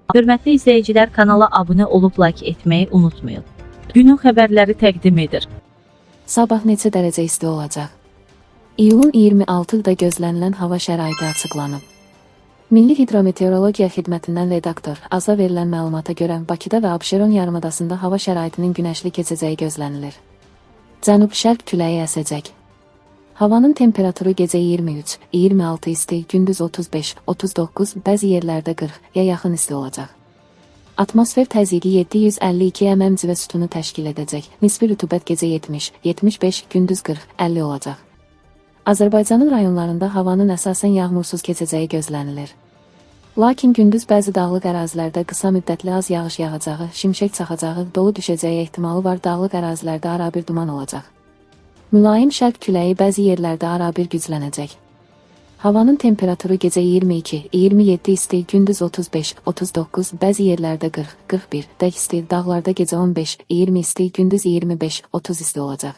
Hörmətli izləyicilər, kanala abunə olub like etməyi unutmayın. Günün xəbərləri təqdim edir. Sabah neçə dərəcə isti olacaq? İyulun 26-da gözlənilən hava şəraiti açıqlanıb. Milli Hidrometeorologiya Xidmətindən redaktor Aza verilən məlumata görə Bakıda və Abşeron yarımadasında hava şəraitinin günəşli keçəcəyi gözlənilir. Cənub-şərq küləyi əsəcək. Havanın temperaturu gecə 23-26 isti, gündüz 35-39, bəzi yerlərdə 40-ya yaxın isti olacaq. Atmosfer təzyiqi 752 mm civə sütunu təşkil edəcək. Nisbi rütubət gecə 70-75, gündüz 40-50 olacaq. Azərbaycanın rayonlarında havanın əsasən yağmursuz keçəcəyi gözlənilir. Lakin gündüz bəzi dağlıq ərazilərdə qısa müddətli az yağış yağacağı, şimşək çaxacağı, dolu düşəcəyi ehtimalı var. Dağlıq ərazilərdə arabir duman olacaq. Mülayim şərq küləyi bəzi yerlərdə arabir güclənəcək. Havanın temperaturu gecə 22-27 isti, gündüz 35-39, bəzi yerlərdə 40-41 isti, dağlarda gecə 15-20 isti, gündüz 25-30 isti olacaq.